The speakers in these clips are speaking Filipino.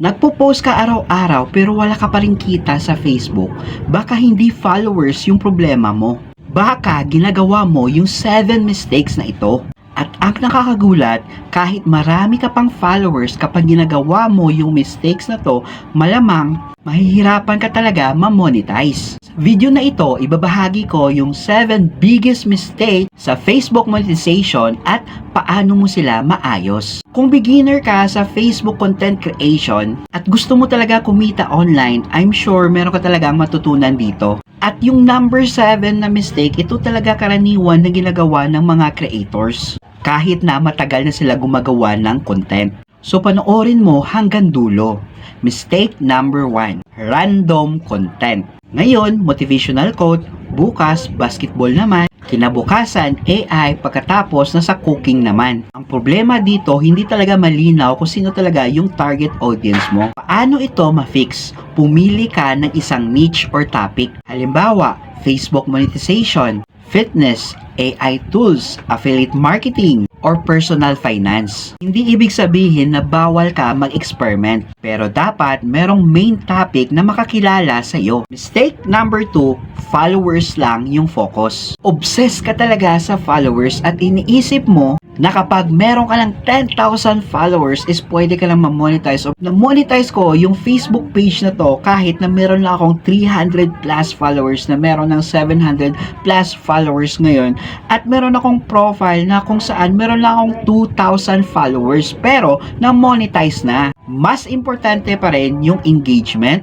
Nagpo-post ka araw-araw pero wala ka pa rin kita sa Facebook, baka hindi followers yung problema mo. Baka ginagawa mo yung 7 mistakes na ito. At ang nakakagulat, kahit marami ka pang followers kapag ginagawa mo yung mistakes na to, malamang mahihirapan ka talaga ma-monetize. Sa video na ito, ibabahagi ko yung 7 biggest mistakes sa Facebook monetization at paano mo sila maayos. Kung beginner ka sa Facebook content creation at gusto mo talaga kumita online, I'm sure meron ka talagang matutunan dito. At yung number 7 na mistake, ito talaga karaniwan na ginagawa ng mga creators. Kahit na matagal na sila gumagawa ng content. So panoorin mo hanggang dulo. Mistake number 1, random content. Ngayon, motivational quote, bukas basketball naman, kinabukasan AI, pagkatapos nasa cooking naman. Ang problema dito, hindi talaga malinaw kung sino talaga yung target audience mo. Paano ito ma-fix? Pumili ka ng isang niche or topic. Halimbawa, Facebook monetization, fitness, AI tools, affiliate marketing, or personal finance. Hindi ibig sabihin na bawal ka mag-experiment, pero dapat merong main topic na makakilala sa iyo. Mistake number 2, followers lang yung focus. Obsessed ka talaga sa followers at iniisip mo na kapag meron ka ng 10,000 followers is pwede ka lang ma-monetize. Na-monetize ko yung Facebook page na to kahit na meron lang akong 300 plus followers, na meron ng 700 plus followers ngayon, at meron akong profile na kung saan meron lang akong 2,000 followers pero na-monetize na. Mas importante pa rin yung engagement,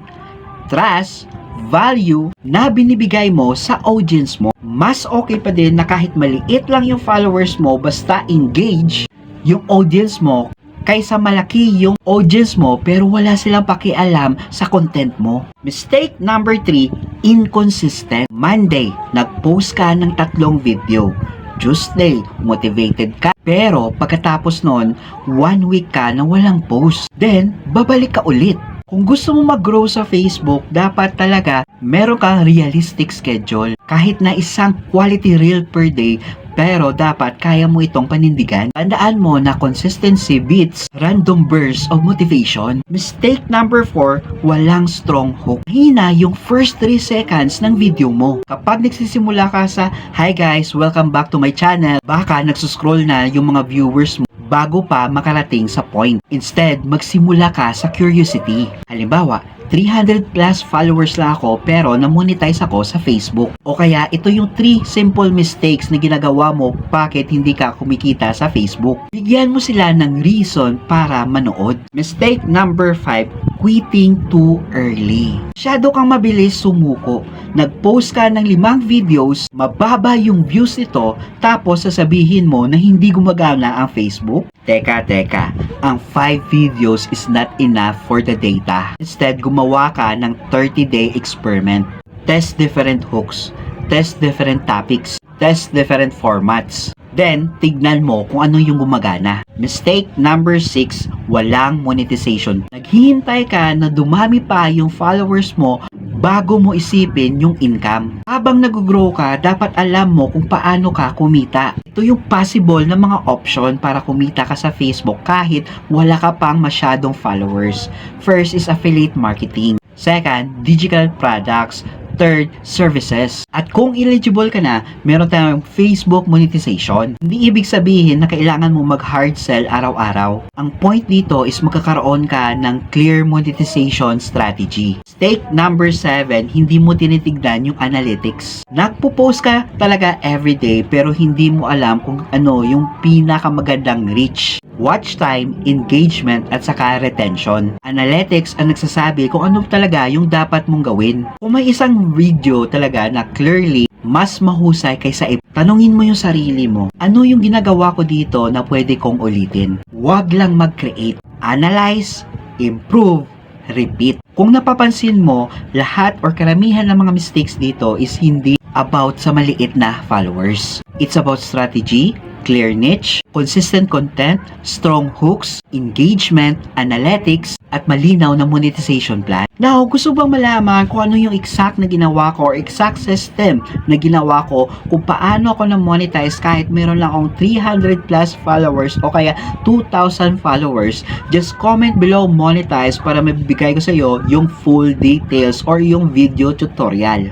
trust, value na binibigay mo sa audience mo. Mas okay pa din na kahit maliit lang yung followers mo, basta engage yung audience mo, kaysa malaki yung audience mo pero wala silang pakialam sa content mo. Mistake number 3, inconsistent. Monday, nag-post ka ng 3 video. Tuesday, motivated ka. Pero pagkatapos nun, 1 week ka na walang post. Then, babalik ka ulit. Kung gusto mo mag-grow sa Facebook, dapat talaga meron kang realistic schedule. Kahit na isang quality reel per day, pero dapat kaya mo itong panindigan. Tandaan mo na consistency beats random bursts of motivation. Mistake number 4, walang strong hook. Hina yung first 3 seconds ng video mo. Kapag nagsisimula ka sa, "Hi guys, welcome back to my channel," baka nagsuscroll na yung mga viewers mo bago pa makarating sa point. Instead, magsimula ka sa curiosity. Halimbawa, 300 plus followers lang ako pero na-monetize ako sa Facebook. O kaya ito yung 3 simple mistakes na ginagawa mo bakit hindi ka kumikita sa Facebook. Bigyan mo sila ng reason para manood. Mistake number 5, quitting too early. Masyado kang mabilis sumuko. Nag-post ka ng 5 videos, mababa yung views nito, tapos sasabihin mo na hindi gumagana ang Facebook? Teka, ang 5 videos is not enough for the data. Instead, gumawa ka ng 30-day experiment. Test different hooks, test different topics, test different formats. Then, tignan mo kung ano yung gumagana. Mistake number 6, walang monetization. Naghihintay ka na dumami pa yung followers mo bago mo isipin yung income. Habang nag-grow ka, dapat alam mo kung paano ka kumita. Ito yung possible na mga option para kumita ka sa Facebook kahit wala ka pang masyadong followers. First is affiliate marketing. Second, digital products. Third, services. At kung eligible ka na, meron tayong Facebook monetization. Hindi ibig sabihin na kailangan mo mag-hard sell araw-araw. Ang point dito is magkakaroon ka ng clear monetization strategy. Mistake number 7, hindi mo tinitignan yung analytics. Nagpo-post ka talaga everyday pero hindi mo alam kung ano yung pinakamagandang reach, watch time, engagement, at saka retention. Analytics ang nagsasabi kung ano talaga yung dapat mong gawin. Kung may isang video talaga na clearly mas mahusay kaysa tanungin mo yung sarili mo, ano yung ginagawa ko dito na pwede kong ulitin? Huwag lang mag-create. Analyze, improve, repeat. Kung napapansin mo, lahat or karamihan ng mga mistakes dito is hindi about sa maliit na followers. It's about strategy, clear niche, consistent content, strong hooks, engagement, analytics, at malinaw na monetization plan. Now, gusto bang malaman kung ano yung exact na ginawa ko or exact system na ginawa ko kung paano ako na-monetize kahit meron lang akong 300 plus followers o kaya 2,000 followers? Just comment below monetize para mabibigay ko sa iyo yung full details or yung video tutorial.